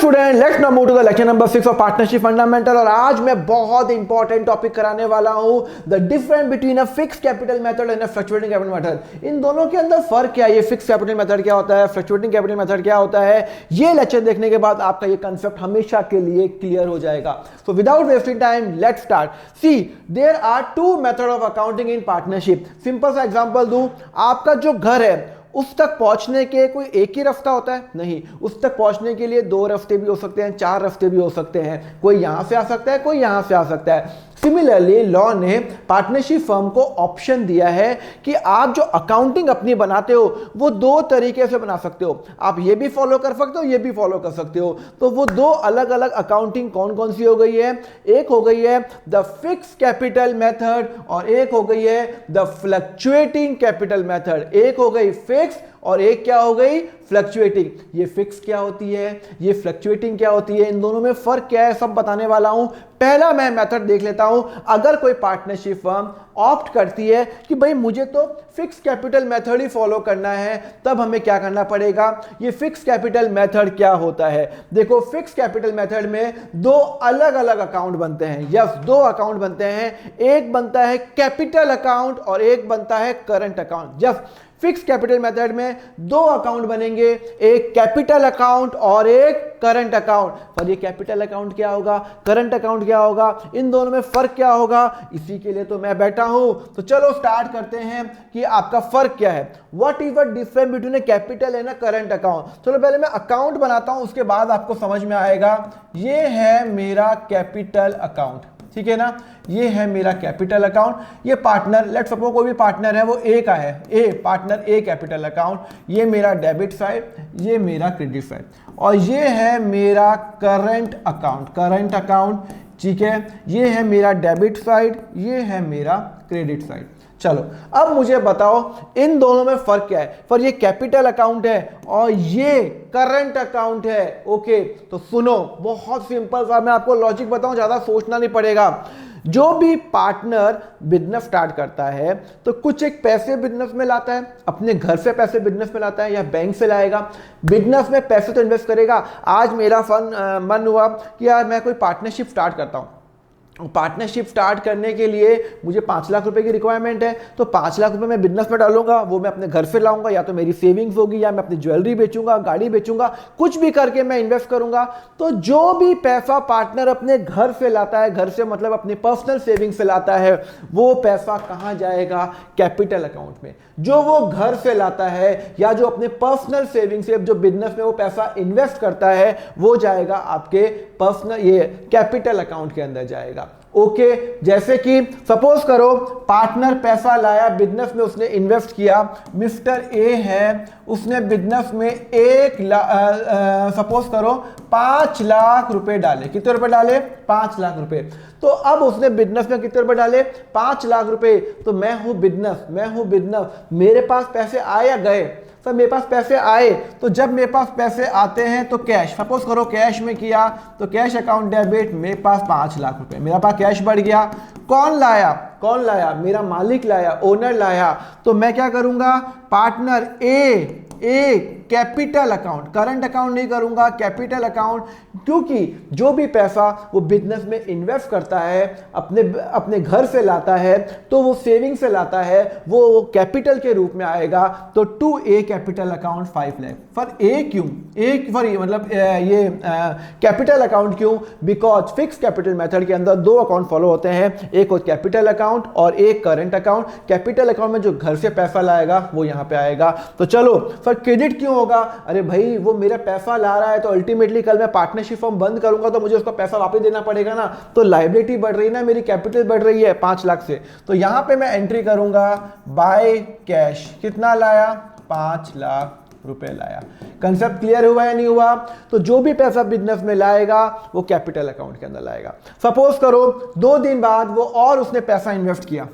Student, let's now move to the lecture number 6 of partnership fundamental. और आज मैं बहुत इंपॉर्टेंट टॉपिक कराने वाला हूं, the difference between a fixed capital method and a fluctuating capital method. इन दोनों के अंदर फर्क क्या है, ये फिक्स्ड कैपिटल मेथड क्या होता है, फ्लक्चुएटिंग कैपिटल मेथड क्या होता है, ये लेक्चर देखने के बाद आपका ये कंसेप्ट हमेशा के लिए क्लियर हो जाएगा। So without wasting time let's start. See there are two method of accounting in partnership. Simple सा एग्जांपल दूं, आपका जो घर है उस तक पहुंचने के कोई एक ही रास्ता होता है? नहीं, उस तक पहुंचने के लिए दो रास्ते भी हो सकते हैं, चार रास्ते भी हो सकते हैं। कोई यहां से आ सकता है, कोई यहां से आ सकता है। सिमिलरली लॉ ने पार्टनरशिप फर्म को ऑप्शन दिया है कि आप जो अकाउंटिंग अपनी बनाते हो वो दो तरीके से बना सकते हो। आप ये भी फॉलो कर सकते हो, ये भी फॉलो कर सकते हो। तो वो दो अलग अलग अकाउंटिंग कौन कौन सी हो गई है? एक हो गई है द फिक्स कैपिटल मेथड और एक हो गई है द फ्लक्चुएटिंग कैपिटल मेथड। एक हो गई फिक्स और एक क्या हो गई? फ्लक्चुएटिंग। ये फिक्स क्या होती है, ये फ्लक्चुएटिंग क्या होती है, इन दोनों में फर्क क्या है, सब बताने वाला हूं। पहला मैं मेथड देख लेता हूं। अगर कोई पार्टनरशिप फर्म ऑप्ट करती है कि भाई मुझे तो फिक्स कैपिटल मेथड ही फॉलो करना है, तब हमें क्या करना पड़ेगा? ये फिक्स कैपिटल मेथड क्या होता है? देखो, फिक्स कैपिटल मेथड में दो अलग अलग अकाउंट बनते हैं। यस, दो अकाउंट बनते हैं। एक बनता है कैपिटल अकाउंट और एक बनता है current account. Yes, fix capital method में दो अकाउंट बनेंगे, एक कैपिटल अकाउंट और एक करंट अकाउंट। पर ये कैपिटल अकाउंट क्या होगा, करंट अकाउंट क्या होगा, इन दोनों में फर्क क्या होगा, इसी के लिए तो मैं बैठा हूं। तो चलो स्टार्ट करते हैं कि आपका फर्क क्या है। What is the difference between A capital and a current account. चलो पहले मैं अकाउंट बनाता हूं, उसके बाद आपको समझ में आएगा। ये है मेरा कैपिटल अकाउंट, ठीक है ना, ये है मेरा कैपिटल अकाउंट। ये पार्टनर, लेट सपोज कोई भी पार्टनर है, वो ए का है, ए पार्टनर ए कैपिटल अकाउंट। ये मेरा डेबिट साइड, ये मेरा क्रेडिट साइड, और ये है मेरा करंट अकाउंट, करंट अकाउंट, ठीक है। ये है मेरा डेबिट साइड, ये है मेरा क्रेडिट साइड। चलो अब मुझे बताओ इन दोनों में फर्क क्या है। पर ये कैपिटल अकाउंट है और ये करंट अकाउंट है। ओके, तो सुनो, बहुत सिंपल सा मैं आपको लॉजिक बताऊं, ज्यादा सोचना नहीं पड़ेगा। जो भी पार्टनर बिजनेस स्टार्ट करता है तो कुछ एक पैसे बिजनेस में लाता है, अपने घर से पैसे बिजनेस में लाता है या बैंक से लाएगा। बिजनेस में पैसे तो इन्वेस्ट करेगा। आज मेरा मन हुआ कि यार मैं कोई पार्टनरशिप स्टार्ट करता हूं। पार्टनरशिप स्टार्ट करने के लिए मुझे 5 लाख रुपए की रिक्वायरमेंट है, तो 5 लाख रुपए मैं बिजनेस में डालूंगा, वो मैं अपने घर से लाऊंगा, या तो मेरी सेविंग्स होगी या मैं अपनी ज्वेलरी बेचूंगा, गाड़ी बेचूंगा, कुछ भी करके मैं इन्वेस्ट करूंगा। तो जो भी पैसा पार्टनर अपने घर से लाता है, घर से मतलब अपनी पर्सनल सेविंग से लाता है, वो पैसा कहां जाएगा? कैपिटल अकाउंट में। जो वो घर से लाता है या जो अपने पर्सनल सेविंग से जो बिजनेस में वो पैसा इन्वेस्ट करता है, वो जाएगा आपके पर्सनल ये कैपिटल अकाउंट के अंदर जाएगा। ओके, जैसे कि सपोज करो पार्टनर पैसा लाया बिजनेस में, उसने इन्वेस्ट किया। मिस्टर ए है, उसने बिजनेस में सपोज करो 5 लाख रुपए डाले। कितने रुपए डाले? 5 लाख रुपए। तो अब उसने बिजनेस में कितने रुपए डाले? 5 लाख रुपए। तो मैं हूं बिजनेस, मेरे पास पैसे आए या गए? सर मेरे पास पैसे आए। तो जब मेरे पास पैसे आते हैं तो कैश, सपोज करो कैश में किया, तो कैश अकाउंट डेबिट, मेरे पास 5 लाख रुपए, मेरा पास कैश बढ़ गया। कौन लाया? मेरा मालिक लाया, ओनर लाया। तो मैं क्या करूंगा? पार्टनर ए कैपिटल अकाउंट, करंट अकाउंट नहीं करूंगा, कैपिटल अकाउंट, क्योंकि जो भी पैसा वो बिजनेस में इन्वेस्ट करता है, अपने घर से लाता है, तो वो सेविंग से लाता है, वो कैपिटल के रूप में आएगा। तो to A capital account 5 lakh. For A क्यों? मतलब ये कैपिटल अकाउंट क्यों? बिकॉज फिक्स कैपिटल मेथड के अंदर दो अकाउंट फॉलो होते हैं, एक कैपिटल अकाउंट और एक करंट अकाउंट। कैपिटल अकाउंट में जो घर से पैसा लाएगा वो यहां पे आएगा। तो चलो, फॉर क्रेडिट क्यों होगा? अरे भाई वो मेरा पैसा ला रहा है, तो अल्टीमेटली कल मैं पार्टनरशिप फर्म बंद करूंगा तो मुझे उसका पैसा वापस देना पड़ेगा ना। तो लायबिलिटी बढ़ रही है ना, मेरी कैपिटल बढ़ रही है 5 लाख से। तो यहां पे मैं एंट्री करूंगा बाय कैश। कितना लाया? 5 लाख रुपए लाया। कंसेप्ट क्लियर हुआ या नहीं हुआ? तो जो भी पैसा बिजनेस में लाएगा वो कैपिटल अकाउंट के अंदर लाएगा। सपोज करो 2 दिन बाद वो और उसने पैसा इन्वेस्ट किया,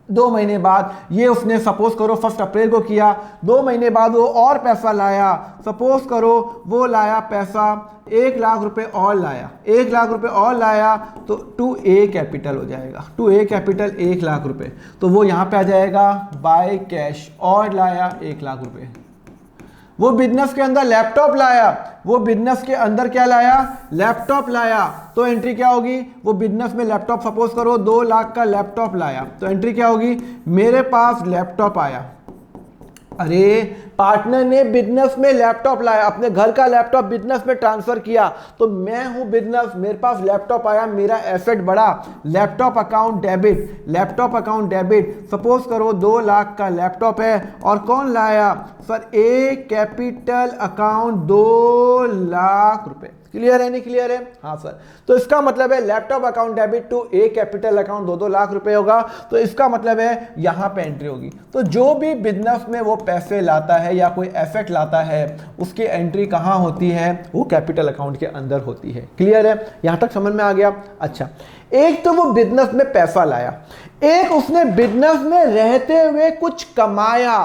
2 महीने बाद ये उसने सपोज करो 1 अप्रैल को किया, 2 महीने बाद वो और पैसा लाया। सपोज करो वो लाया पैसा 1 लाख रुपए और लाया, 1 लाख रुपए और लाया, तो 2A कैपिटल हो जाएगा। 2A कैपिटल 1 लाख रुपए, तो वो यहां पे आ जाएगा बाय कैश, और लाया 1 लाख रुपए। वो बिजनेस के अंदर लैपटॉप लाया, वो बिजनेस के अंदर क्या लाया, लैपटॉप लाया, तो एंट्री क्या होगी, वो बिजनेस में लैपटॉप सपोज करो 2 लाख का लैपटॉप लाया, तो एंट्री क्या होगी, मेरे पास लैपटॉप आया। अरे पार्टनर ने बिजनेस में लैपटॉप लाया, अपने घर का लैपटॉप बिजनेस में ट्रांसफर किया, तो मैं हूं बिजनेस, मेरे पास लैपटॉप आया, मेरा एसेट बढ़ा, laptop account debit, laptop account debit. Suppose करो 2 लाख का लैपटॉप है और कौन लाया सर, ए कैपिटल अकाउंट 2 लाख रुपए। क्लियर है नहीं क्लियर है? हाँ सर। तो इसका मतलब है laptop account debit to A capital account 2-2 lakh रुपए होगा, तो इसका मतलब है यहां पे एंट्री होगी। तो जो भी बिजनेस में वो पैसे लाता है या कोई एसेट लाता है उसकी एंट्री कहां होती है, वो कैपिटल अकाउंट के अंदर होती है। क्लियर है? यहां तक समझ में आ गया? अच्छा, एक तो वो बिजनेस में पैसा लाया, एक उसने बिजनेस में रहते हुए कुछ कमाया,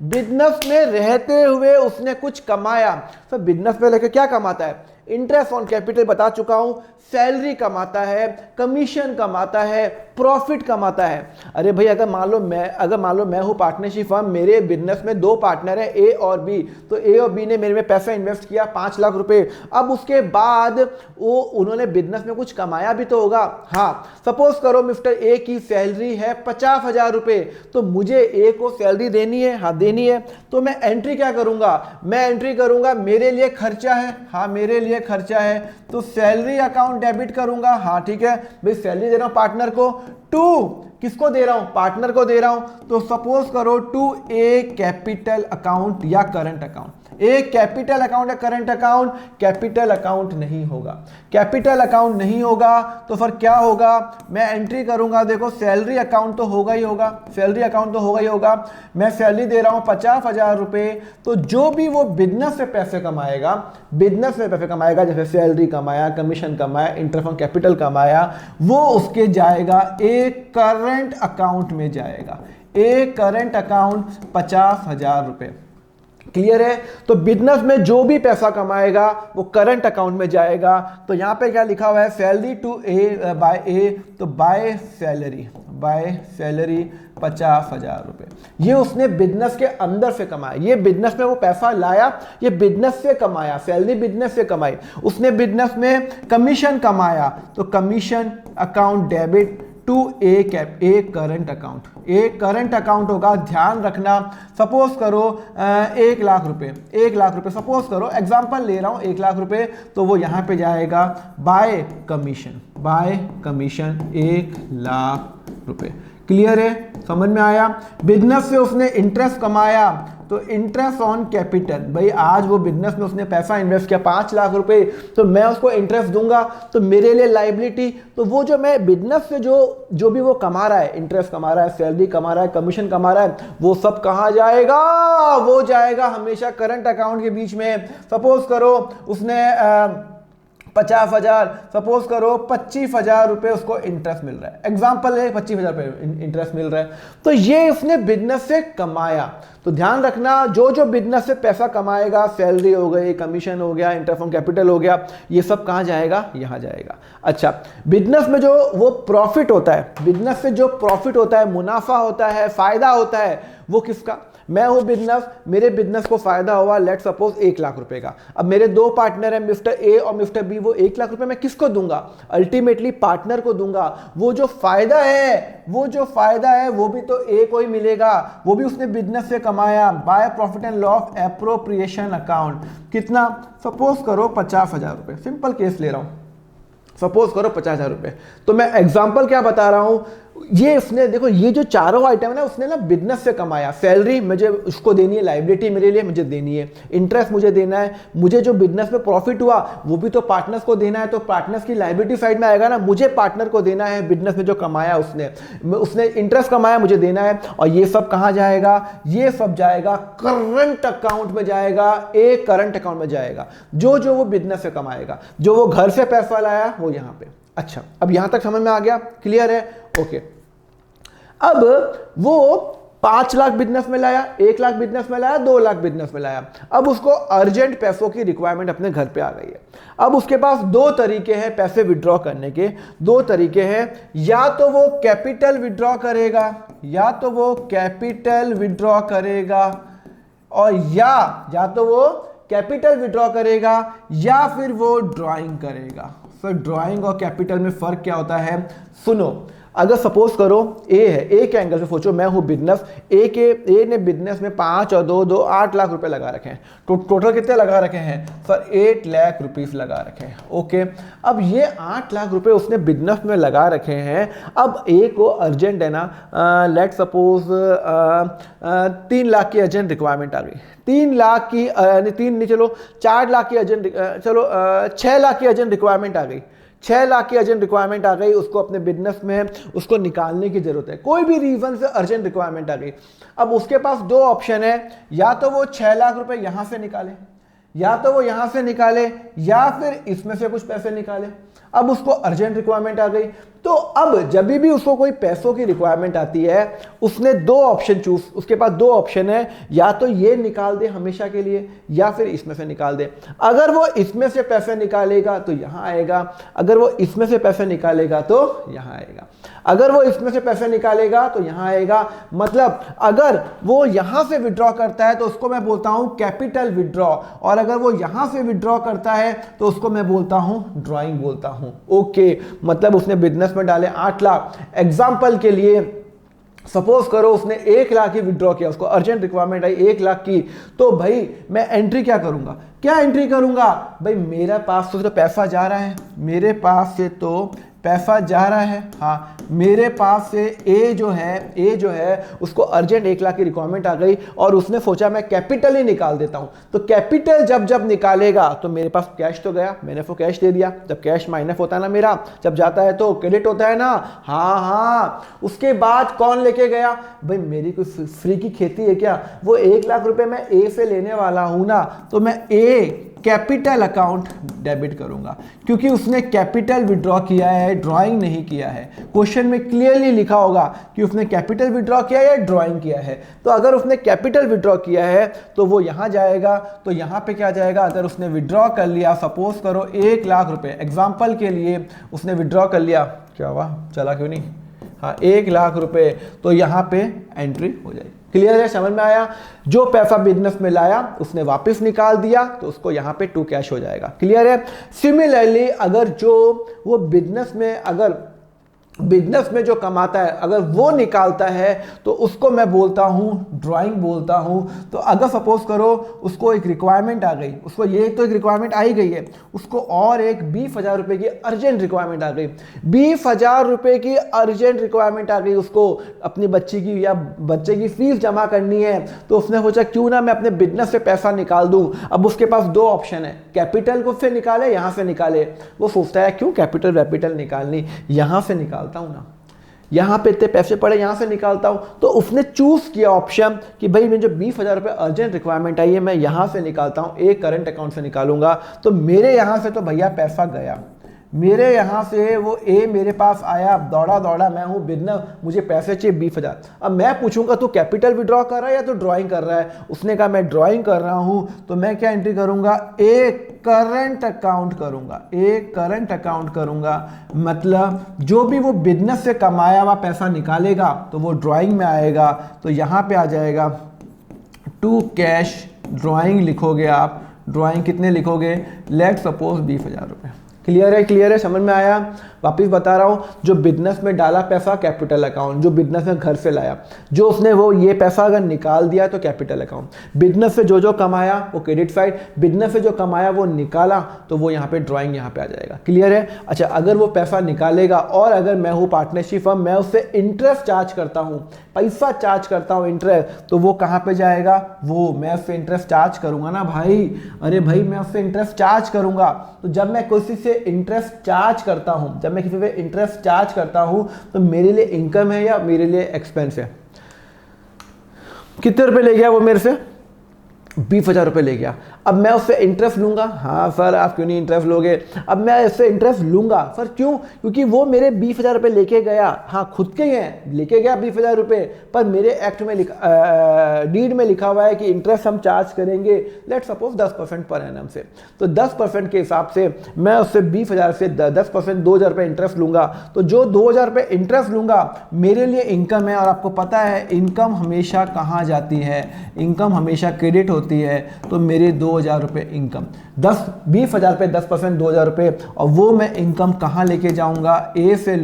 बिजनेस में रहते हुए उसने कुछ कमाया। तो बिजनेस में लेकर क्या कमाता है, इंटरेस्ट ऑन कैपिटल बता चुका हूं, सैलरी कमाता है, कमीशन कमाता है, प्रॉफिट कमाता है। अरे भाई अगर मान लो मैं हूं पार्टनरशिप फर्म, मेरे बिजनेस में 2 पार्टनर है ए और बी, तो ए और बी ने मेरे में पैसा इन्वेस्ट किया 5 लाख रुपए। अब उसके बाद वो उन्होंने बिजनेस में कुछ कमाया भी तो होगा। हाँ, सपोज करो मिस्टर ए की सैलरी है 50,000 रुपए, तो मुझे ए को सैलरी देनी है, हाँ देनी है, तो मैं एंट्री क्या करूंगा, मैं एंट्री करूंगा मेरे लिए खर्चा है, हाँ मेरे लिए खर्चा है, तो सैलरी अकाउंट डेबिट करूंगा। हाँ ठीक है भाई, सैलरी दे रहा हूं पार्टनर को, टू किसको दे रहा हूं, पार्टनर को दे रहा हूं, तो सपोज करो टू ए कैपिटल अकाउंट या करंट अकाउंट। एक कैपिटल अकाउंट है, करंट अकाउंट, कैपिटल अकाउंट नहीं होगा, कैपिटल अकाउंट नहीं होगा, तो फिर क्या होगा, मैं एंट्री करूंगा, देखो सैलरी अकाउंट तो होगा ही होगा, सैलरी अकाउंट तो होगा ही होगा, मैं सैलरी दे रहा हूं 50,000 रुपए, तो जो भी वो बिजनेस से पैसे कमाएगा, बिजनेस में पैसे कमाएगा, जैसे सैलरी कमाया, कमीशन कमाया, इंटरेस्ट ऑन कैपिटल कमाया, वो उसके जाएगा एक करंट अकाउंट में जाएगा, एक करंट अकाउंट 50,000 रुपए। क्लियर है? तो बिजनेस में जो भी पैसा कमाएगा वो करंट अकाउंट में जाएगा। तो यहां पे क्या लिखा हुआ है, सैलरी टू ए बाय ए, तो बाय सैलरी 50,000 रुपए, ये उसने बिजनेस के अंदर से कमाया, ये बिजनेस में वो पैसा लाया, ये बिजनेस से कमाया, सैलरी बिजनेस से कमाई। उसने बिजनेस में कमीशन कमाया, तो commission account debit to A current account, एक करंट अकाउंट होगा। ध्यान रखना, सपोज करो 1 लाख रुपए, 1 लाख रुपए सपोज करो, एग्जांपल ले रहा हूं 1 लाख रुपए, तो वो यहां पे जाएगा बाय कमीशन 1 लाख रुपए। क्लियर है? समझ में आया? बिजनेस से उसने इंटरेस्ट कमाया, तो इंटरेस्ट ऑन कैपिटल, भाई आज वो बिजनेस में उसने पैसा इन्वेस्ट किया 5 लाख रुपए, तो मैं उसको इंटरेस्ट दूंगा, तो मेरे लिए लायबिलिटी, तो वो जो मैं बिजनेस से जो भी वो कमा रहा है, इंटरेस्ट कमा रहा है, सैलरी कमा रहा है, कमीशन कमा रहा है, वो सब कहां जाएगा, वो जाएगा हमेशा करंट अकाउंट के बीच में। सपोज करो उसने 50,000, सपोज करो 25,000 रुपए उसको इंटरेस्ट मिल रहा है, एग्जांपल है 25,000 रुपए इंटरेस्ट मिल रहा है, तो ये उसने बिजनेस से कमाया। तो ध्यान रखना, जो बिजनेस से पैसा कमाएगा, सैलरी हो गई, कमीशन हो गया, इंटरेस्ट ऑन कैपिटल हो गया, ये सब कहां जाएगा, यहां जाएगा। अच्छा, बिजनेस में जो वो प्रॉफिट होता है, बिजनेस से जो प्रॉफिट होता है, मुनाफा होता है, फायदा होता है, वो किसका, मैं हूं बिजनेस, मेरे बिजनेस को फायदा हुआ लेट सपोज 1 लाख रुपए का। अब मेरे 2 पार्टनर हैं, मिस्टर ए और मिस्टर बी, वो 1 लाख रुपए मैं किसको दूंगा, अल्टीमेटली पार्टनर को दूंगा। वो जो फायदा है वो भी तो ए को ही मिलेगा, वो भी उसने बिजनेस से कमाया, by profit and loss appropriation account. कितना, सपोज करो 50,000 रुपए, सिंपल केस ले रहा हूं, सपोज करो 50,000 रुपए। तो मैं एग्जांपल क्या बता रहा हूं, ये उसने देखो, ये जो चारों आइटम है ना, उसने ना बिजनेस से कमाया, सैलरी मुझे उसको देनी है, लायबिलिटी मेरे लिए मुझे देनी है, इंटरेस्ट मुझे देना है, मुझे जो बिजनेस में प्रॉफिट हुआ वो भी तो पार्टनर्स को देना है, तो पार्टनर्स की लायबिलिटी साइड में आएगा ना, मुझे पार्टनर को देना है, बिजनेस में जो कमाया उसने इंटरेस्ट कमाया, मुझे देना है, और ये सब कहां जाएगा, ये सब जाएगा करंट अकाउंट में जाएगा, एक करंट अकाउंट में जाएगा, जो वो बिजनेस से कमाएगा, जो वो घर से पैसा लाया वो यहां पे। अच्छा, अब यहां तक समझ में आ गया, क्लियर है? ओके। अब वो 5 लाख बिजनेस में लाया, 1 लाख बिजनेस में लाया, 2 लाख बिजनेस में लाया, अब उसको अर्जेंट पैसों की रिक्वायरमेंट अपने घर पे आ गई है। अब उसके पास 2 तरीके हैं पैसे विड्रॉ करने के, 2 तरीके हैं, या तो वो कैपिटल विड्रॉ करेगा, और या तो वो कैपिटल विड्रॉ करेगा या फिर वो ड्राइंग करेगा। फिर ड्राइंग और कैपिटल में फर्क क्या होता है, सुनो। अगर सपोज करो ए है, ए के एंगल से सोचो, मैं हूं बिजनेस, ए ने बिजनेस में 5 और 2 8 लाख रुपए लगा रखे हैं। तो टोटल कितने लगा रखे हैं सर, 8 लाख रुपीस लगा रखे हैं। ओके, अब ये 8 लाख रुपए उसने बिजनेस में लगा रखे हैं। अब ए को अर्जेंट है ना, लेट सपोज 3 लाख की अर्जेंट रिक्वायरमेंट आ गई। 3 लाख की तीन नहीं, चलो 4 लाख की अर्जेंट, चलो 6 लाख की अर्जेंट रिक्वायरमेंट आ गई। 6 लाख की अर्जेंट रिक्वायरमेंट आ गई, उसको अपने बिजनेस में उसको निकालने की जरूरत है। कोई भी रीजन से अर्जेंट रिक्वायरमेंट आ गई। अब उसके पास 2 ऑप्शन है, या तो वो 6 लाख रुपए यहां से निकाले, या तो वो यहां से निकाले, या फिर इसमें से कुछ पैसे निकाले। अब उसको अर्जेंट रिक्वायरमेंट आ गई, तो अब जब भी उसको कोई पैसों की रिक्वायरमेंट आती है, उसने 2 ऑप्शन चूज, उसके पास 2 ऑप्शन है, या तो ये निकाल दे हमेशा के लिए, या फिर इसमें से निकाल दे। अगर वो इसमें से पैसे निकालेगा तो यहां आएगा, अगर वो इसमें से पैसे निकालेगा तो यहां आएगा, अगर वो इसमें से पैसे निकालेगा तो यहां आएगा। मतलब अगर वो यहां से विड्रॉ करता है तो उसको मैं बोलता हूं कैपिटल विड्रॉ, और अगर वो यहां से विड्रॉ करता है तो उसको मैं बोलता हूं ड्राइंग बोलता हूं। ओके, मतलब उसने बिजनेस में डाले 8 लाख। एग्जाम्पल के लिए सपोज करो उसने 1 लाख की विड्रॉ किया, उसको अर्जेंट रिक्वायरमेंट आई 1 लाख की, तो भाई मैं एंट्री क्या करूंगा, क्या एंट्री करूंगा भाई, मेरे पास तो पैसा जा रहा है, मेरे पास से तो पैसा जा रहा है। हाँ, मेरे पास से ए जो है उसको अर्जेंट 1 लाख की रिक्वायरमेंट आ गई और उसने सोचा मैं कैपिटल ही निकाल देता हूं। तो कैपिटल जब निकालेगा तो मेरे पास कैश तो गया, मैंने वो कैश दे दिया। जब कैश माइनस होता है ना मेरा, जब जाता है तो क्रेडिट होता है ना। हाँ, उसके बाद कौन लेके गया भाई, मेरी कोई फ्री की खेती है क्या? वो 1 लाख रुपए मैं ए से लेने वाला हूं ना, तो मैं ए कैपिटल अकाउंट डेबिट करूंगा, क्योंकि उसने कैपिटल विड्रॉ किया है, ड्राइंग नहीं किया है। क्वेश्चन में क्लियरली लिखा होगा कि उसने कैपिटल विड्रॉ किया है या ड्राइंग किया है। तो अगर उसने कैपिटल विड्रॉ किया है तो वो यहां जाएगा, तो यहां पे क्या जाएगा, अगर उसने विड्रॉ कर लिया, सपोज करो 1 लाख रुपए, एग्जाम्पल के लिए उसने विड्रॉ कर लिया, क्या हुआ, चला क्यों नहीं, हाँ 1 लाख रुपए, तो यहां पे एंट्री हो जाएगी। क्लियर है, समझ में आया? जो पैसा बिजनेस में लाया उसने वापस निकाल दिया तो उसको यहां पे टू कैश हो जाएगा। क्लियर है? सिमिलरली अगर जो वो बिजनेस में जो कमाता है अगर वो निकालता है तो उसको मैं बोलता हूं ड्राइंग बोलता हूं। तो अगर सपोज करो उसको एक रिक्वायरमेंट आ गई, उसको ये तो एक रिक्वायरमेंट आ ही गई है, उसको और एक 20,000 रुपए की अर्जेंट रिक्वायरमेंट आ गई, 20,000 रुपए की अर्जेंट रिक्वायरमेंट आ गई, उसको अपनी बच्ची की या बच्चे की फीस जमा करनी है। तो उसने सोचा क्यों ना मैं अपने बिजनेस से पैसा निकाल दूं। अब उसके पास 2 ऑप्शन है, कैपिटल को से निकाले, यहां से निकाले। वो सोचता है क्यों कैपिटल निकालनी, यहां से निकालता हूं ना, यहां पे इतने पैसे पड़े यहां से निकालता हूं। तो उसने चूज किया ऑप्शन कि भाई मुझे 20,000 रुपए अर्जेंट रिक्वायरमेंट आई है, मैं यहां से निकालता हूं, एक करंट अकाउंट से निकालूंगा। तो मेरे यहां से तो भैया पैसा गया, मेरे यहां से वो ए मेरे पास आया, दौड़ा, मैं हूं बिजनेस, मुझे पैसे चाहिए 20,000। अब मैं पूछूंगा तू कैपिटल विड्रॉ कर रहा है या तो ड्राइंग कर रहा है? उसने कहा मैं ड्राइंग कर रहा हूं। तो मैं क्या एंट्री करूंगा, एक करंट अकाउंट करूंगा, एक करंट अकाउंट करूंगा। मतलब जो भी वो बिजनेस से कमाया हुआ पैसा निकालेगा तो वो ड्राइंग में आएगा। तो यहां पे आ जाएगा टू कैश, ड्राइंग लिखोगे आप, ड्राइंग कितने लिखोगे, लेट सपोज 20,000 रुपए। क्लियर है, समझ में आया? वापिस बता रहा हूं, जो बिजनेस में डाला पैसा कैपिटल अकाउंट, जो बिजनेस में घर से लाया, जो उसने वो ये पैसा अगर निकाल दिया तो कैपिटल अकाउंट, बिजनेस से जो कमाया वो क्रेडिट साइड, बिजनेस से जो कमाया वो निकाला तो वो यहाँ पे ड्राइंग यहाँ पे आ जाएगा। क्लियर है? अच्छा, अगर वो पैसा निकालेगा और अगर मैं हूँ पार्टनरशिप फर्म, मैं उससे इंटरेस्ट चार्ज करता हूँ, पैसा चार्ज करता हूँ इंटरेस्ट, तो वो कहाँ पे जाएगा, वो मैं उससे इंटरेस्ट चार्ज करूंगा ना भाई। अरे भाई मैं उससे इंटरेस्ट चार्ज करूंगा। तो जब मैं किसी से इंटरेस्ट चार्ज करता हूं, जब मैं किसी पे इंटरेस्ट चार्ज करता हूं तो मेरे लिए इनकम है या मेरे लिए एक्सपेंस है? कितने रुपए ले गया वो मेरे से, 20,000 रुपये ले गया, अब मैं उससे इंटरेस्ट लूँगा। हाँ सर, आप क्यों नहीं इंटरेस्ट लोगे? अब मैं इससे इंटरेस्ट लूँगा सर, क्यों? क्योंकि वो मेरे 20,000 रुपये लेके गया, हाँ खुद के हैं, लेके गया 20,000 रुपये, पर मेरे एक्ट में डीड में लिखा हुआ है कि इंटरेस्ट हम चार्ज करेंगे लेट सपोज 10% पर एनम से। तो 10% के हिसाब से मैं उससे 20,000 से 10% 2,000 रुपये इंटरेस्ट लूँगा। तो जो 2,000 रुपये इंटरेस्ट लूँगा मेरे लिए इनकम है, और आपको पता है इनकम हमेशा कहाँ जाती है? इनकम हमेशा क्रेडिट होती है। तो मेरे 2,000 रुपये इनकम, 20,000 पे 10% 2,000 रुपये, और वो मैं इनकम कहाँ लेके जाऊँगा? ए से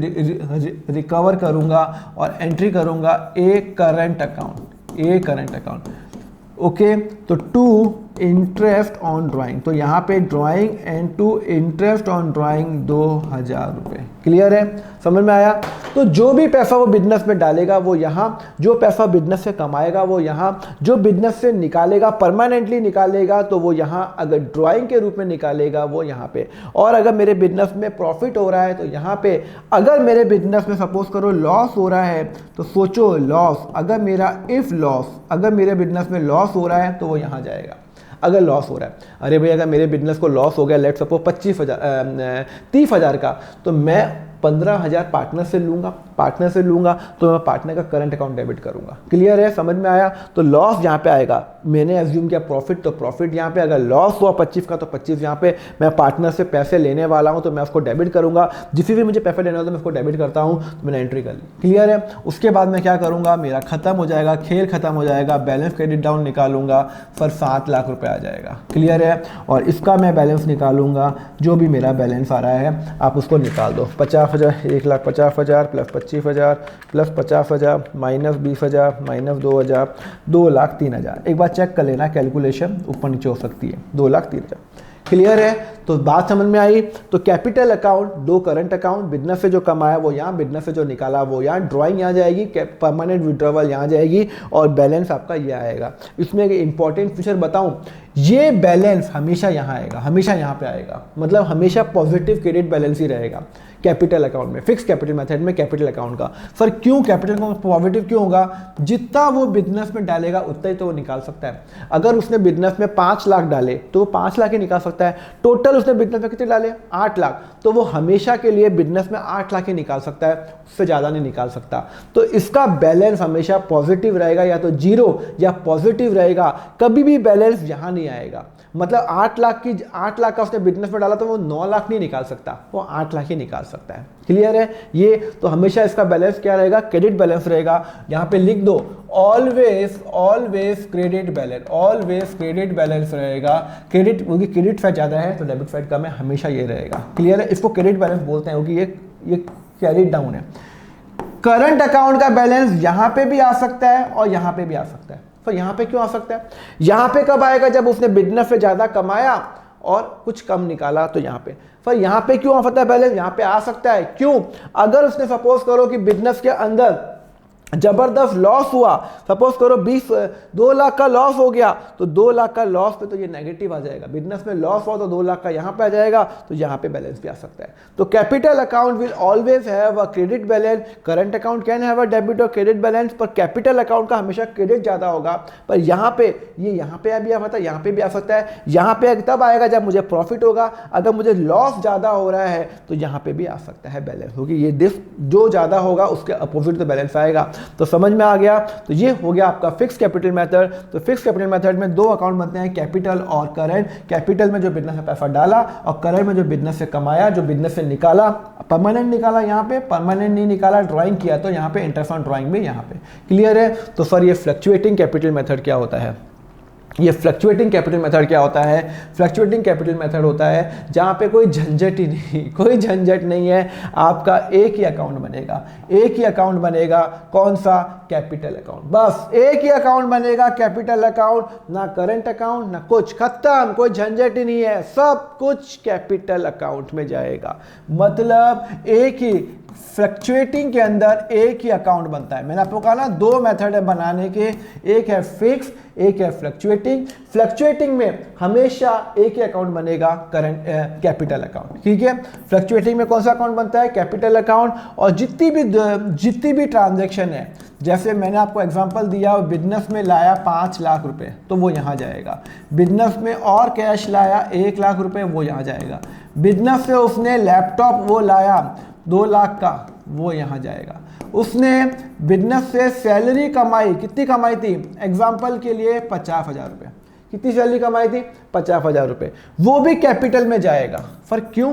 रिकवर करूँगा और एंट्री करूँगा A current account, A current account. Okay, तो टू इंटरेस्ट ऑन ड्राइंग, तो यहाँ पे drawing and to interest on drawing 2,000 रुपये। क्लियर है? समझ में आया? तो जो भी पैसा वो बिजनेस में डालेगा वो यहाँ, जो पैसा बिजनेस से कमाएगा वो यहाँ, जो बिजनेस से निकालेगा परमानेंटली निकालेगा तो वो यहाँ, अगर ड्राइंग के रूप में निकालेगा वो यहाँ पे। और अगर मेरे बिजनेस में प्रॉफिट हो रहा है तो यहाँ पे, अगर मेरे बिजनेस में सपोज करो लॉस हो रहा है तो सोचो लॉस, अगर मेरा इफ लॉस, अगर मेरे बिजनेस में लॉस हो रहा है तो वो यहाँ जाएगा। अगर लॉस हो रहा है, अरे भाई अगर मेरे बिजनेस को लॉस हो गया लेट सपोज 30,000 का, तो मैं 15,000 पार्टनर से लूँगा, पार्टनर से लूँगा तो मैं पार्टनर का करंट अकाउंट डेबिट करूँगा। क्लियर है? समझ में आया? तो लॉस यहाँ पे आएगा, मैंने एज्यूम किया प्रॉफिट, तो प्रॉफिट यहाँ पे, अगर लॉस हुआ 25 का तो 25 यहाँ पे मैं पार्टनर से पैसे लेने वाला हूँ तो मैं उसको डेबिट करूँगा। जिस भी मुझे पैसे लेने होते मैं उसको डेबिट करता हूँ, तो मैंने एंट्री कर ली। क्लियर है? उसके बाद मैं क्या करूँगा, मेरा खत्म हो जाएगा, खेल खत्म हो जाएगा, बैलेंस क्रेडिट डाउन निकालूंगा, फिर 7 लाख रुपये आ जाएगा। क्लियर है? और इसका मैं बैलेंस निकालूंगा, जो भी मेरा बैलेंस आ रहा है आप उसको निकाल दो। 50,000, 1,50,000 प्लस 25,000 प्लस 50,000 माइनस 20,000 माइनस 2,000, 2,03,000। एक बार चेक कर लेना, कैलकुलेशन ऊपर नीचे हो सकती है, 2,03,000। क्लियर है? तो बात समझ में आई? तो कैपिटल अकाउंट, दो करंट अकाउंट, बिजनेस से जो कमाया वो यहाँ, बिजनेस से जो निकाला वो यहाँ, ड्राइंग यहाँ जाएगी, परमानेंट विड्रॉवल यहाँ जाएगी, और बैलेंस आपका ये आएगा। इसमें एक इंपॉर्टेंट फीचर बताऊं, ये बैलेंस हमेशा यहाँ आएगा, हमेशा यहाँ पे आएगा, मतलब हमेशा पॉजिटिव क्रेडिट बैलेंस ही रहेगा कैपिटल अकाउंट में, फिक्स कैपिटल मेथड में कैपिटल अकाउंट का। सर क्यों कैपिटल अकाउंट पॉजिटिव क्यों होगा? जितना वो बिजनेस में डालेगा उतना ही तो वो निकाल सकता है। अगर उसने बिजनेस में 5 लाख डाले तो वो 5 लाख ही निकाल सकता है। टोटल उसने बिजनेस में कितने डाले? 8 लाख, तो वो हमेशा के लिए बिजनेस में 8 लाख ही निकाल सकता है, उससे ज़्यादा नहीं निकाल सकता। तो इसका बैलेंस हमेशा पॉजिटिव रहेगा, या तो जीरो या पॉजिटिव रहेगा, कभी भी बैलेंस यहाँ नहीं आएगा। मतलब 8 लाख का उसने बिजनेस में डाला तो वो 9 लाख नहीं निकाल सकता, वो 8 लाख ही निकाल सकता है। क्लियर है? ये तो हमेशा इसका बैलेंस क्या रहेगा? क्रेडिट बैलेंस रहेगा। यहाँ पे लिख दो always credit balance, always credit balance रहेगा। क्रेडिट, क्योंकि क्रेडिट साइड ज़्यादा है तो डेबिट साइड कम है, हमेशा ये रहेगा। क्लियर है? इसको क्रेडिट बैलेंस बोलते हैं क्योंकि ये कैरिड डाउन है। करंट अकाउंट का बैलेंस यहाँ पे भी आ सकता है और यहाँ पे भी आ सकता है। तो यहाँ पे क्यों आ सकता है? यहाँ पे कब आएगा? जब उसने बिजनेस से ज़्यादा कमाया और कुछ कम निकाला, तो यहाँ पे। पर यहाँ पे क्यों आ सकता है बैलेंस? यहाँ पे आ सकता है क्यों? अगर उसने सपोज करो कि बिजनेस के अंदर जबरदस्त लॉस हुआ, सपोज करो 2 लाख का लॉस हो गया, तो 2 लाख का लॉस पे तो ये नेगेटिव आ जाएगा। बिजनेस में लॉस हुआ तो 2 लाख का यहाँ पे आ जाएगा, तो यहाँ पे बैलेंस भी आ सकता है। तो capital account will always have a credit balance, current account can have a debit और क्रेडिट बैलेंस, पर कैपिटल अकाउंट का हमेशा क्रेडिट ज़्यादा होगा। पर यहाँ पे ये यहाँ पे भी आ सकता है, यहाँ पे भी आ सकता है। यहाँ पे तब आएगा जब मुझे प्रॉफिट होगा, अगर मुझे लॉस ज़्यादा हो रहा है तो यहाँ पे भी आ सकता है बैलेंस, क्योंकि ये डिफ जो ज़्यादा होगा उसके अपोजिट तो बैलेंस आएगा। तो समझ में आ गया? तो ये हो गया आपका फिक्स कैपिटल मेथड। तो फिक्स कैपिटल मेथड में 2 अकाउंट बनते हैं, कैपिटल और करंट। कैपिटल में जो बिजनेस में पैसा डाला, और करंट में जो बिजनेस से कमाया, जो बिजनेस से निकाला, परमानेंट निकाला, यहाँ पे परमानेंट नहीं निकाला, ड्राइंग किया, तो यहाँ पे इंटरेस्ट ऑन ड्राइंग भी यहाँ पे। क्लियर है? तो सर ये फ्लक्चुएटिंग कैपिटल मेथड क्या होता है? ये फ्लक्चुएटिंग कैपिटल मेथड क्या होता है? फ्लक्चुएटिंग कैपिटल मेथड होता है जहाँ पे कोई झंझट ही नहीं, कोई झंझट नहीं है। आपका एक ही अकाउंट बनेगा, एक ही अकाउंट बनेगा। कौन सा? Capital account. बस एक ही अकाउंट बनेगा, कैपिटल अकाउंट, ना करंट अकाउंट ना कुछ, खत्म, कोई झंझट ही नहीं है, सब कुछ कैपिटल अकाउंट में जाएगा। मतलब एक ही फ्लक्चुएटिंग के अंदर एक ही अकाउंट बनता है। मैंने आपको कहा ना 2 मेथड है बनाने के, एक है फिक्स, एक है फ्लक्चुएटिंग। फ्लक्चुएटिंग में हमेशा एक ही अकाउंट बनेगा, करंट कैपिटल अकाउंट। ठीक है? फ्लक्चुएटिंग में कौन सा अकाउंट बनता है? Capital account. और जितनी भी ट्रांजैक्शन है, जैसे मैंने आपको एग्जांपल दिया, बिजनेस में लाया 5 लाख रुपए तो वो यहाँ जाएगा। बिजनेस में और कैश लाया 1 लाख रुपए, वो यहाँ जाएगा। बिजनेस से उसने लैपटॉप वो लाया 2 लाख का, वो यहाँ जाएगा। उसने बिजनेस से सैलरी कमाई, कितनी कमाई थी, एग्जाम्पल के लिए 50,000 रुपये। कितनी सैलरी कमाई थी, 50,000 रुपये, वो भी कैपिटल में जाएगा। फर्क क्यों?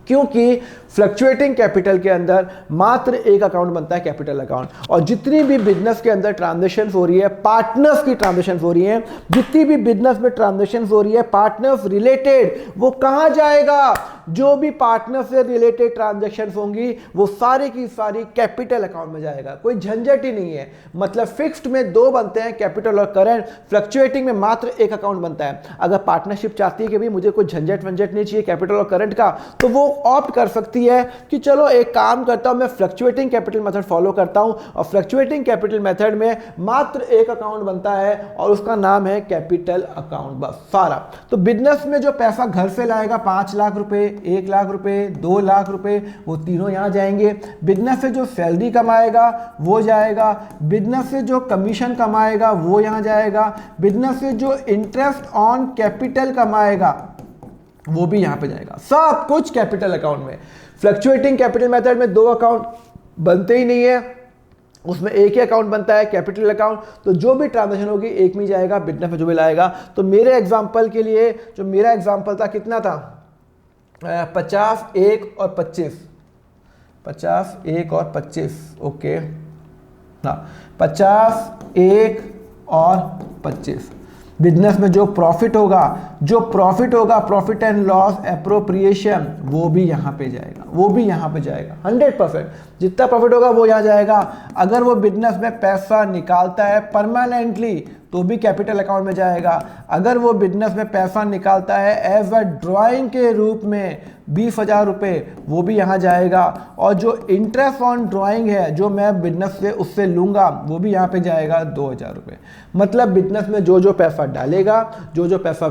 क्योंकि फ्लक्चुएटिंग कैपिटल के अंदर मात्र एक अकाउंट बनता है, कैपिटल अकाउंट। और जितनी भी बिजनेस के अंदर ट्रांजैक्शन हो रही है, पार्टनर्स की ट्रांजैक्शन हो रही है, जितनी भी बिजनेस में ट्रांजैक्शन हो रही है पार्टनर्स रिलेटेड, वो कहां जाएगा? जो भी पार्टनर से रिलेटेड ट्रांजैक्शन होंगी वो सारी की सारी कैपिटल अकाउंट में जाएगा। कोई झंझट ही नहीं है। मतलब फिक्स्ड में 2 बनते हैं, कैपिटल और करंट। फ्लक्चुएटिंग में मात्र एक अकाउंट बनता है। अगर पार्टनरशिप चाहती है कि भी मुझे कोई झंझट वंझट नहीं चाहिए कैपिटल और करंट का, तो वो ऑप्ट कर सकती है कि चलो एक काम करता हूं, मैं फ्लक्चुएटिंग कैपिटल मेथड फॉलो करता हूं। और फ्लक्चुएटिंग कैपिटल मेथड में मात्र एक अकाउंट बनता है और उसका नाम है कैपिटल अकाउंट, बस सारा। तो बिजनेस में जो पैसा घर से लाएगा 5 लाख रुपए, 1 लाख रुपए, 2 लाख रुपए, वो तीनों यहां जाएंगे। बिजनेस से जो सैलरी कमाएगा वो जाएगा। बिजनेस से जो कमीशन कमाएगा वो यहां जाएगा। बिजनेस से जो इंटरेस्ट ऑन कैपिटल कमाएगा वो भी यहां पे जाएगा। सब कुछ कैपिटल अकाउंट में। फ्लक्चुएटिंग कैपिटल मेथड में 2 अकाउंट बनते ही नहीं है, उसमें एक ही अकाउंट बनता है, कैपिटल अकाउंट। तो जो भी ट्रांजैक्शन होगी एक में जाएगा, बिजनेस में जो भी लाएगा। तो मेरे एग्जांपल के लिए जो मेरा एग्जांपल था कितना था, 50, 1 और 25, 50, 1 और 25, ओके हाँ, 50, 1 और 25। बिजनेस में जो प्रॉफिट होगा, प्रॉफिट एंड लॉस एप्रोप्रिएशन, वो भी यहाँ पे जाएगा, वो भी यहाँ पे जाएगा। 100% जितना प्रॉफिट होगा वो यहाँ जाएगा। अगर वो बिजनेस में पैसा निकालता है परमानेंटली तो भी कैपिटल अकाउंट में जाएगा। अगर वो बिजनेस में पैसा निकालता है एज अ ड्राइंग के रूप में 20,000 रुपये, वो भी यहाँ जाएगा। और जो इंटरेस्ट ऑन ड्राइंग है जो मैं बिजनेस से उससे लूँगा वो भी यहाँ पे जाएगा 2,000 रुपये। मतलब बिजनेस में जो जो पैसा डालेगा, जो जो पैसा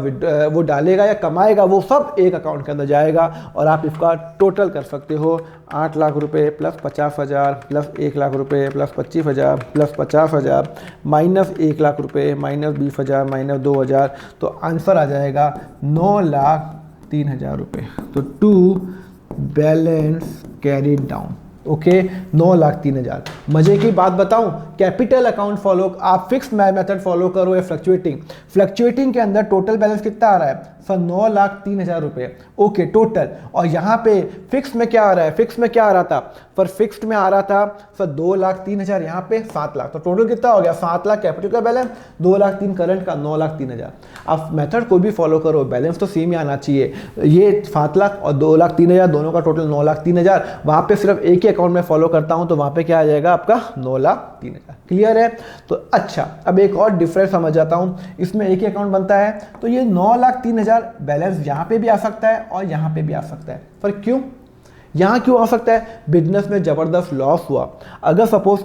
वो डालेगा या कमाएगा, वो सब एक अकाउंट के अंदर जाएगा। और आप इसका टोटल कर सकते हो, 8 लाख रुपये प्लस 50,000 प्लस 1 लाख रुपये प्लस 25,000 प्लस 50,000 माइनस 1 लाख रुपये माइनस 20,000 माइनस 2,000, तो आंसर आ जाएगा 9,03,000 रुपये। तो to balance carried down, okay, 9,03,000। मजे की बात बताऊं, कैपिटल अकाउंट फॉलो, आप फिक्स्ड मेथड फॉलो करो या फ्लक्चुएटिंग के अंदर टोटल बैलेंस कितना आ रहा है सर, 9,03,000 रुपये, ओके टोटल। और यहाँ पे फिक्स में क्या आ रहा है, फिक्स में क्या आ रहा था, पर फिक्स्ड में आ रहा था सर 2,03,000, यहाँ पे 7 लाख, तो टोटल कितना हो गया, 7 लाख कैपिटल का बैलेंस, 2,03,000 करंट का, 9,03,000। आप मेथड को भी फॉलो करो, बैलेंस तो सेम ही आना चाहिए। ये 7 लाख और 2,03,000 दोनों का टोटल 9,03,000। वहाँ पे सिर्फ एक ही अकाउंट में फॉलो करता हूँ तो वहाँ पे क्या आ जाएगा आपका 9,03,000। क्लियर है? तो अच्छा, अब एक और डिफरेंस समझ जाता हूँ। इसमें एक ही अकाउंट बनता है तो ये 9,03,000 बैलेंस यहाँ पे भी आ सकता है और यहाँ पे भी आ सकता है। पर क्यों यहाँ क्यों आ सकता है? बिजनेस में जबरदस्त लॉस हुआ। अगर सपोज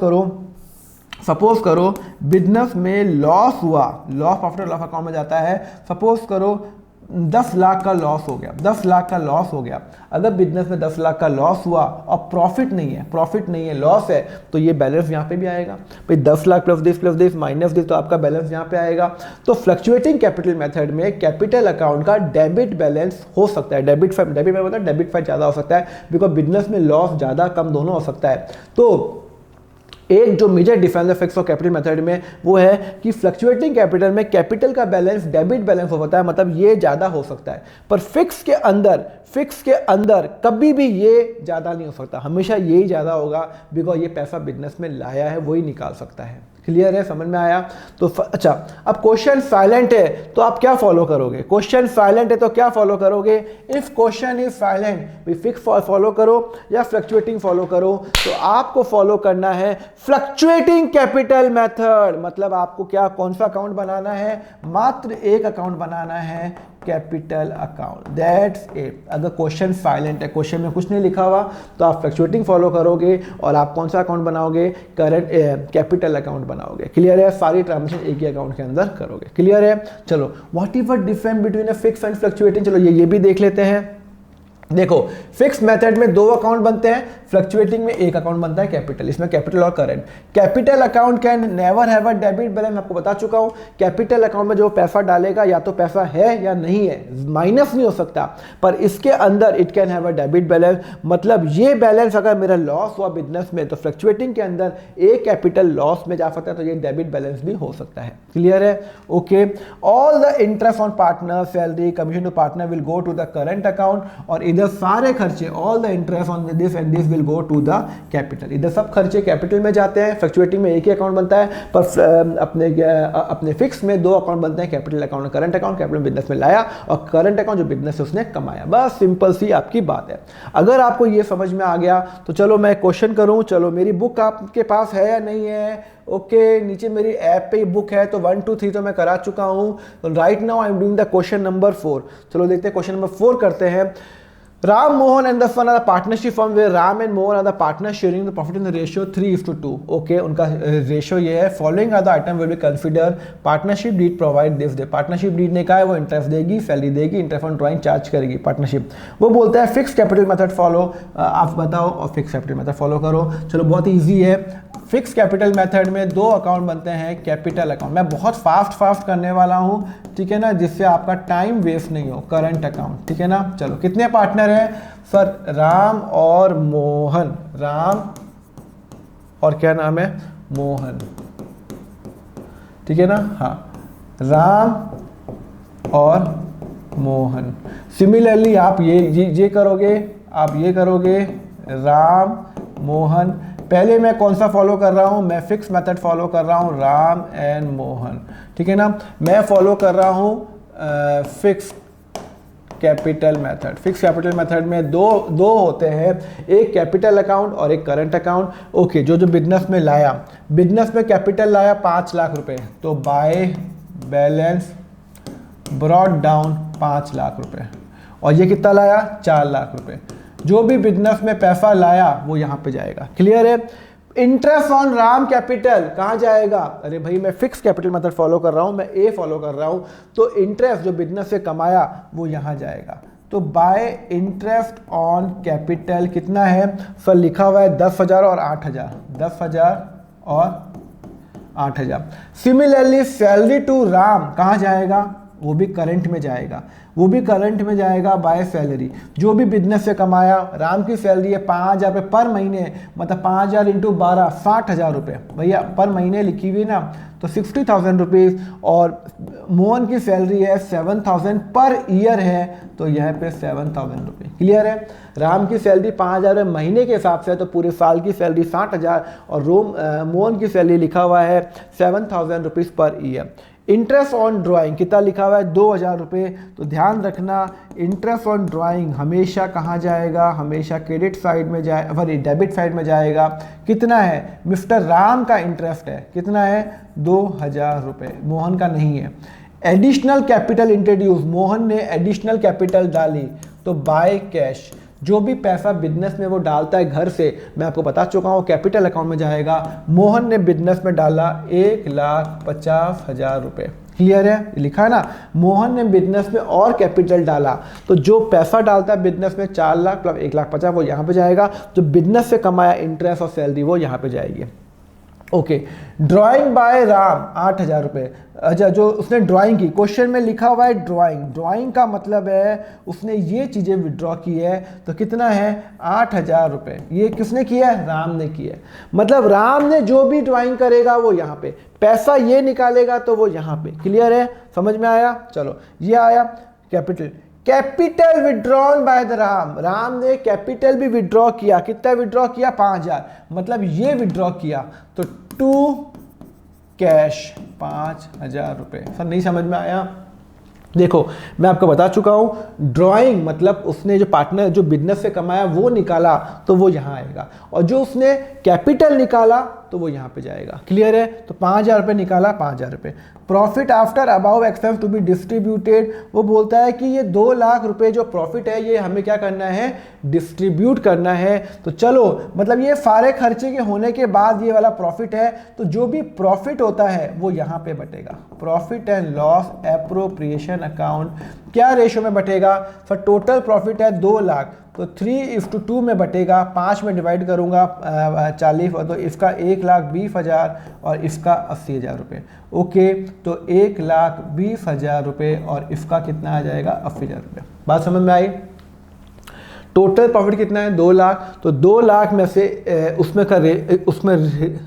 करो बिजनेस में लॉस हुआ, लॉस प्रॉफिट और लॉस अकाउंट में जाता है। सपोज करो 10 लाख का लॉस हो गया, 10 लाख का लॉस हो गया। अगर बिजनेस में 10 लाख का लॉस हुआ और प्रॉफिट नहीं है, लॉस है, तो ये बैलेंस यहाँ पे भी आएगा भाई। 10 lakh plus this minus this, तो आपका बैलेंस यहाँ पे आएगा। तो फ्लक्चुएटिंग कैपिटल मेथड में कैपिटल अकाउंट का डेबिट बैलेंस हो सकता है, डेबिट फाइड ज़्यादा हो सकता है, बिकॉज बिजनेस में लॉस ज़्यादा कम दोनों हो सकता है। तो एक जो मेजर डिफरेंस है फिक्स और कैपिटल मेथड में वो है कि फ्लक्चुएटिंग कैपिटल में कैपिटल का बैलेंस डेबिट बैलेंस होता है, मतलब ये ज़्यादा हो सकता है। पर फिक्स के अंदर कभी भी ये ज़्यादा नहीं हो सकता, हमेशा यही ज़्यादा होगा, बिकॉज ये पैसा बिजनेस में लाया है वही निकाल सकता है। क्लियर है, समझ में आया? तो अच्छा, अब क्वेश्चन साइलेंट है तो आप क्या फॉलो करोगे? क्वेश्चन साइलेंट है तो क्या फॉलो करोगे? इफ क्वेश्चन इज साइलेंट, भी फिक्स फॉलो करो या फ्लक्चुएटिंग फॉलो करो? तो आपको फॉलो करना है फ्लक्चुएटिंग कैपिटल मेथड। मतलब आपको क्या, कौन सा अकाउंट बनाना है? मात्र एक अकाउंट बनाना है, कैपिटल अकाउंट, दैट्स इट। अगर क्वेश्चन साइलेंट है, क्वेश्चन में कुछ नहीं लिखा हुआ, तो आप फ्लक्चुएटिंग फॉलो करोगे और आप कौन सा अकाउंट बनाओगे? करंट कैपिटल अकाउंट बनाओगे। क्लियर है? सारी ट्रांजेक्शन एक ही अकाउंट के अंदर करोगे। क्लियर है? चलो, what is the difference between a fix and fluctuating, चलो ये भी देख लेते हैं। देखो फिक्स मेथड में दो अकाउंट बनते हैं, फ्लक्चुएटिंग में एक अकाउंट बनता है कैपिटल, इसमें कैपिटल और current. Capital account can never have a debit balance, आपको बता चुका हूं। कैपिटल अकाउंट में जो पैसा डालेगा या तो पैसा है या नहीं है, माइनस नहीं हो सकता, पर इसके अंदर it can have a debit balance. मतलब ये बैलेंस अगर मेरा लॉस हुआ बिजनेस में तो फ्लक्चुएटिंग के अंदर एक कैपिटल लॉस में जा सकता है, तो ये डेबिट बैलेंस भी हो सकता है। क्लियर है? Okay. All the interest on partner salary commission to partner will go to the current account, और इधर सारे खर्चे all the interest on this and this will go to the capital. इधर सब खर्चे कैपिटल में जाते हैं, फ्लक्चुएटिंग में एक ही अकाउंट बनता है, पर अपने फिक्स में दो अकाउंट बनते हैं, capital account current account. Capital business में लाया और करंट अकाउंट जो बिजनेस से उसने कमाया। बस सिंपल सी आपकी बात है। अगर आपको ये समझ में आ गया तो चलो मैं क्वेश्चन करूं। चलो मेरी बुक आपके पास है या नहीं है? ओके, नीचे मेरी ऐप पे बुक है, तो 1 2 3 तो मैं करा चुका हूं। तो right now I am doing the question number 4। चलो देखते हैं क्वेश्चन नंबर 4 करते हैं। Ram, Mohan and the son are the partnership firm where Ram and Mohan are the partners sharing the profit in the ratio 3:2. Okay, उनका ratio ये है। Following other item will be considered partnership deed provide this day. Partnership deed ने कहा है वो interest देगी, salary देगी, interest on drawing charge करेगी पार्टनरशिप। वो बोलता है फिक्स कैपिटल मेथड फॉलो, आप बताओ और फिक्स कैपिटल मेथड फॉलो करो। चलो बहुत ईजी है। फिक्स कैपिटल मेथड में दो अकाउंट बनते हैं, कैपिटल अकाउंट। मैं बहुत फास्ट करने वाला हूं, ठीक है ना, जिससे आपका टाइम वेस्ट नहीं हो। करंट अकाउंट, ठीक है ना। चलो कितने पार्टनर हैं सर? राम और मोहन। राम और क्या नाम है? मोहन, ठीक है ना। हाँ, राम और मोहन। सिमिलरली आप ये करोगे, आप ये करोगे, राम मोहन। पहले मैं कौन सा फॉलो कर रहा हूं? मैं फिक्स मेथड फॉलो कर रहा हूं, राम एंड मोहन, ठीक है ना। मैं फॉलो कर रहा हूं fix capital method. Fix capital method में दो होते हैं, एक कैपिटल अकाउंट और एक करंट अकाउंट। ओके, जो बिजनेस में लाया, बिजनेस में कैपिटल लाया 5 लाख रुपए, तो by balance brought down 5 lakh रुपए। और ये कितना लाया? 4 लाख रुपए। जो भी बिजनेस में पैसा लाया वो यहां पे जाएगा। क्लियर है? इंटरेस्ट ऑन राम कैपिटल कहां जाएगा? अरे भाई मैं फिक्स कैपिटल मेथड फॉलो कर रहा हूं, मैं ए फॉलो कर रहा हूं, तो इंटरेस्ट जो बिजनेस से कमाया वो यहां जाएगा। तो बाय इंटरेस्ट ऑन कैपिटल कितना है सर? लिखा हुआ है 10,000 और 8,000, 10,000 और 8,000। सिमिलरली सैलरी टू राम कहां जाएगा? वो भी करंट में जाएगा, वो भी करंट में जाएगा बाय सैलरी। जो भी बिजनेस से कमाया, राम की सैलरी है 5,000 रुपये पर महीने, मतलब 5,000 इंटू 12 60,000 रुपये भैया पर महीने लिखी हुई ना, तो 60,000 रुपीज़। और मोहन की सैलरी है 7,000 पर ईयर है, तो यहाँ पे 7,000 रुपये। क्लियर है? राम की सैलरी 5,000 महीने के हिसाब से, तो पूरे साल की सैलरी 60,000, और मोहन की सैलरी लिखा हुआ है 7,000 rupees per year. Interest on drawing कितना लिखा हुआ है? 2,000 रुपये। तो ध्यान रखना, इंटरेस्ट ऑन ड्राइंग हमेशा कहाँ जाएगा? हमेशा क्रेडिट साइड में जाए, सॉरी डेबिट साइड में जाएगा। कितना है? मिस्टर राम का इंटरेस्ट है, कितना है? 2,000 रुपये। मोहन का नहीं है। एडिशनल कैपिटल इंट्रोड्यूस, मोहन ने एडिशनल कैपिटल डाली, तो बाय कैश। जो भी पैसा बिजनेस में वो डालता है घर से, मैं आपको बता चुका हूँ कैपिटल अकाउंट में जाएगा। मोहन ने बिजनेस में डाला 1,50,000 रुपये। क्लियर है? लिखा है ना, मोहन ने बिजनेस में और कैपिटल डाला, तो जो पैसा डालता है बिजनेस में 4 लाख प्लस 1,50,000 वो यहाँ पे जाएगा। जो बिजनेस से कमाया इंटरेस्ट और सैलरी वो यहाँ पे जाएगी। ओके, ड्राइंग बाय राम 8,000 रुपये। अच्छा, जो उसने ड्राइंग की, क्वेश्चन में लिखा हुआ है ड्राइंग। ड्राइंग का मतलब है उसने ये चीज़ें विड्रॉ की है, तो कितना है? 8,000 रुपये। ये किसने किया है? राम ने किया है। मतलब राम ने जो भी ड्राइंग करेगा वो यहाँ पे, पैसा ये निकालेगा तो वो यहाँ पे। क्लियर है? समझ में आया? चलो ये आया capital. Capital withdrawn by the Ram, Ram ने कैपिटल भी विड्रॉ किया। कितना विड्रॉ किया? 5,000। मतलब ये विड्रॉ किया, तो टू कैश 5,000 रुपये। सर नहीं समझ में आया? देखो मैं आपको बता चुका हूं, ड्राइंग मतलब उसने जो पार्टनर जो बिजनेस से कमाया वो निकाला, तो वो यहां आएगा, और जो उसने कैपिटल निकाला तो वो यहां पे जाएगा। क्लियर है? तो 5,000 रुपये निकाला, 5,000 रुपये। Profit after above expense to be distributed, वो बोलता है कि ये 2 लाख रुपए जो प्रॉफिट है ये हमें क्या करना है? डिस्ट्रीब्यूट करना है। तो चलो मतलब ये सारे खर्चे के होने के बाद ये वाला प्रॉफिट है, तो जो भी प्रॉफिट होता है वो यहाँ पे बटेगा। Profit and loss appropriation account क्या रेशियो में बटेगा? सर टोटल प्रॉफिट है 2 लाख, तो 3:2 में बटेगा, 5 में डिवाइड करूंगा 40, तो इसका 1,20,000 और इसका 80,000 रुपये। ओके, तो 1,20,000 रुपये और इसका कितना आ जाएगा? 80,000 रुपये। बात समझ में आई? टोटल प्रॉफिट कितना है? 2 लाख, तो 2 लाख में से उसमें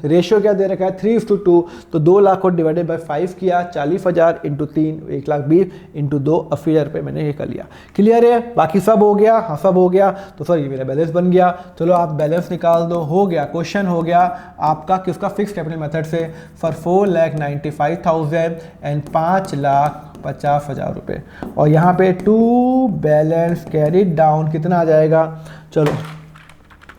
रेशियो क्या दे रखा है? 3:2, तो 2 लाख को डिवाइडेड बाय 5 किया, 40,000 इंटू 3 1,20,000 इंटू 2 80,000 रुपये मैंने ये कर लिया। क्लियर है? बाकी सब हो गया? हाँ सब हो गया। तो सर ये मेरा बैलेंस बन गया। चलो आप बैलेंस निकाल दो। हो गया, क्वेश्चन हो गया आपका किसका? फिक्स कैपिटल मेथड से। फॉर 4,95,000 एंड 5,50,000 रुपये, और यहाँ पे टू बैलेंस कैरीड डाउन कितना आ जाएगा? चलो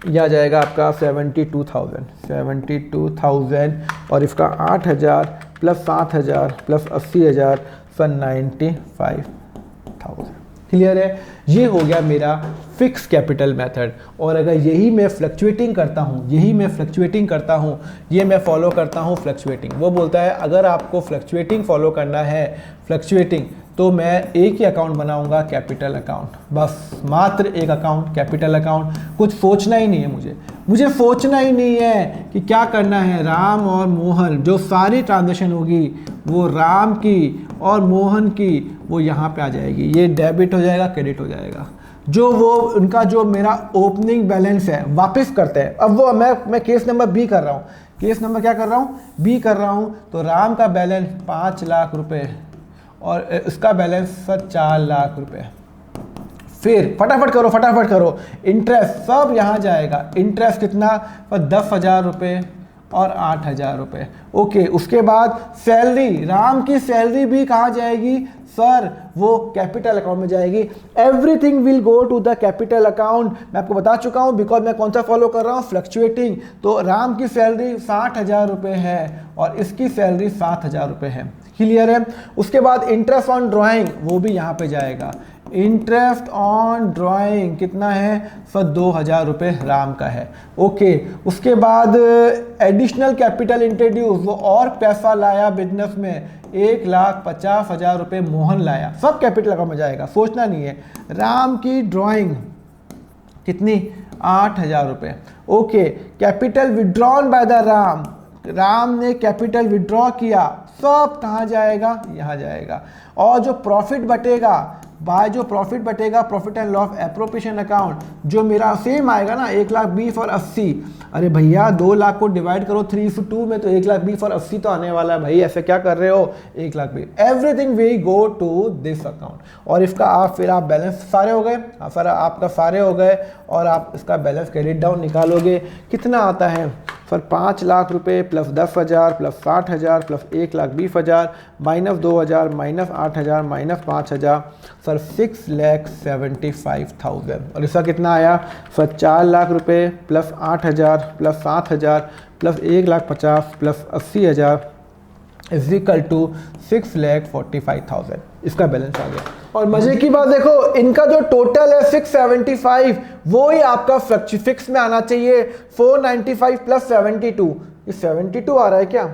यह आ जाएगा आपका 72,000 और इसका 8,000 प्लस 7,000 प्लस 80,000 सर 95,000। क्लियर है? ये हो गया मेरा फिक्स कैपिटल मेथड। और अगर यही मैं फ्लक्चुएटिंग करता हूँ, ये मैं फॉलो करता हूँ फ्लक्चुएटिंग। वो बोलता है अगर आपको फ्लक्चुएटिंग फॉलो करना है, तो मैं एक ही अकाउंट बनाऊंगा, कैपिटल अकाउंट, बस मात्र एक अकाउंट, कैपिटल अकाउंट। कुछ सोचना ही नहीं है मुझे सोचना ही नहीं है कि क्या करना है। राम और मोहन, जो सारी ट्रांजैक्शन होगी वो राम की और मोहन की वो यहाँ पे आ जाएगी। ये डेबिट हो जाएगा, क्रेडिट हो जाएगा। जो वो उनका जो मेरा ओपनिंग बैलेंस है वापस करते हैं। अब वो मैं केस नंबर बी कर रहा हूँ। केस नंबर क्या कर रहा हूँ? बी कर रहा हूँ। तो राम का बैलेंस 5 लाख रुपए और इसका बैलेंस सर 4 लाख रुपए। फिर फटाफट करो, इंटरेस्ट सब यहाँ जाएगा। इंटरेस्ट कितना? पर 10,000 रुपये और 8,000 रुपये। ओके, उसके बाद सैलरी, राम की सैलरी भी कहाँ जाएगी? सर वो कैपिटल अकाउंट में जाएगी। Everything will go to the capital account. मैं आपको बता चुका हूँ बिकॉज मैं कौन सा फॉलो कर रहा हूँ? फ्लक्चुएटिंग। तो राम की सैलरी 60,000 रुपये है और इसकी सैलरी 7,000 रुपये है। क्लियर है? उसके बाद इंटरेस्ट ऑन ड्राइंग वो भी यहाँ पे जाएगा। इंटरेस्ट ऑन ड्राइंग कितना है? सर 2,000 रुपये राम का है। ओके, उसके बाद एडिशनल कैपिटल इंट्रोड्यूस, वो और पैसा लाया बिजनेस में, 1,50,000 रुपये मोहन लाया, सब कैपिटल अकाउंट में जाएगा, सोचना नहीं है। राम की ड्राइंग कितनी? 8,000 रुपये। Okay, capital withdrawn by the Ram ने कैपिटल विड्रॉ किया, सब कहाँ जाएगा? यहाँ जाएगा। और जो प्रॉफिट बटेगा, profit and loss appropriation account, जो मेरा सेम आएगा ना 1,20,000 और 80। अरे भैया 2 लाख को डिवाइड करो 3:2 में, तो 1,20,000 और 80 तो आने वाला है भाई। ऐसे क्या कर रहे हो? 1,20,000। Everything we go to this account. और इसका फिर आप बैलेंस सारे हो गए, सर आपका सारे हो गए और आप इसका बैलेंस क्रेडिट डाउन निकालोगे। कितना आता है? सर 5 लाख रुपये plus 10,000 plus 60,000 plus 1,20,000 minus 2,000 minus 8,000 minus 5,000, sir 6,75,000। और इसका कितना आया? सर 4 लाख रुपये plus 8,000 plus 7,000 plus 1,50,000 plus 80,000 is equal to 6,45,000। इसका बैलेंस आ गया। और मजे की बात देखो, इनका जो टोटल है 675, वो ही आपका फिक्स में आना चाहिए। 495 प्लस 72, ये 72 आ रहा है क्या?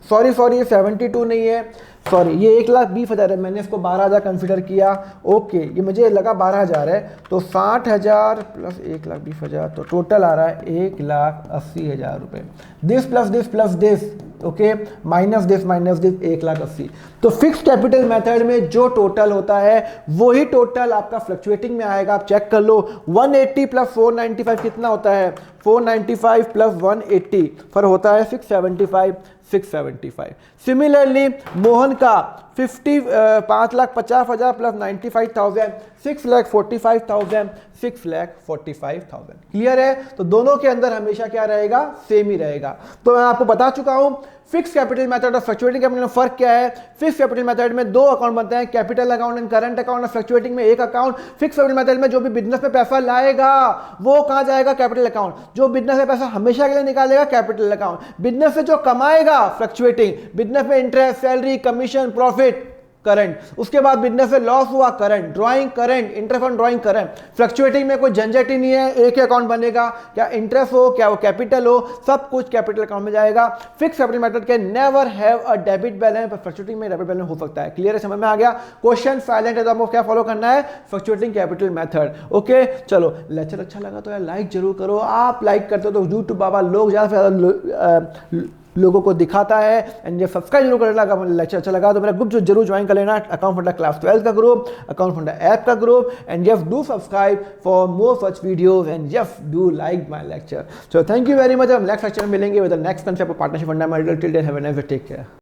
सॉरी ये 72 नहीं है, सॉरी ये 1,20,000 है। मैंने इसको 12,000 कंसिडर किया। ओके, ये मुझे लगा 12,000 है, तो 60,000 प्लस 1,20,000, तो टोटल आ रहा है 1,80,000 रुपये। This plus this, okay, minus this 1,80,000। तो फिक्स कैपिटल मेथड में जो टोटल होता है वही टोटल आपका फ्लक्चुएटिंग में आएगा। आप चेक कर लो, 180 प्लस 495 कितना होता है? 495 प्लस 180 फिर होता है 675। सिमिलरली मोहन का 5,50,000 प्लस 95,000, 6,45,000। क्लियर है? तो दोनों के अंदर हमेशा क्या रहेगा? सेम ही रहेगा। तो मैं आपको बता चुका हूं फिक्स कैपिटल मेथड और फ्लक्चुएटिंग कैपिटल में फर्क क्या है। फिक्स कैपिटल मेथड में 2 अकाउंट बनते हैं, capital account and current account. और फ्लक्चुएटिंग में एक अकाउंट। फिक्स कैपिटल मेथड में जो भी बिजनेस में पैसा लाएगा वो कहां जाएगा? Capital account. जो बिजनेस में पैसा हमेशा के लिए निकालेगा, कैपिटल अकाउंट। बिजनेस से जो कमाएगा, फ्लक्चुएटिंग। बिजनेस में interest, salary, commission, profit, current, उसके बाद बिजनेस में लॉस हुआ current, drawing current, interest on drawing current. Fluctuating में कोई झंझट ही नहीं है, एक ही अकाउंट बनेगा, क्या इंटरेस्ट हो क्या वो कैपिटल हो, सब कुछ कैपिटल अकाउंट में जाएगा। फिक्स कैपिटल मेथड के never have a debit balance, पर फ्लक्चुएटिंग में डेबिट बैलेंस हो सकता है। क्लियर है, समझ में आ गया? क्वेश्चन साइलेंट है तो आपको क्या फॉलो करना है, फ्लक्चुएटिंग कैपिटल मेथड। ओके चलो, लेक्चर अच्छा लगा तो यार लाइक जरूर करो। आप लाइक करते हो तो यूट्यूब बाबा लोग ज्यादा से ज्यादा लोगों को दिखाता है। एंड जब सब्सक्राइब जरूर करना, अगर लेक्चर अच्छा लगा तो मेरा ग्रुप जो जरूर ज्वाइन कर लेना, अकाउंट फंडा क्लास 12 का ग्रुप, अकाउंट फंडा ऐप का group. And just do subscribe for more such videos and just do like my lecture. So thank you very much. हम नेक्स्ट लेक्चर में मिलेंगे with the next concept of partnership fundamental. Till then have a nice day, take care.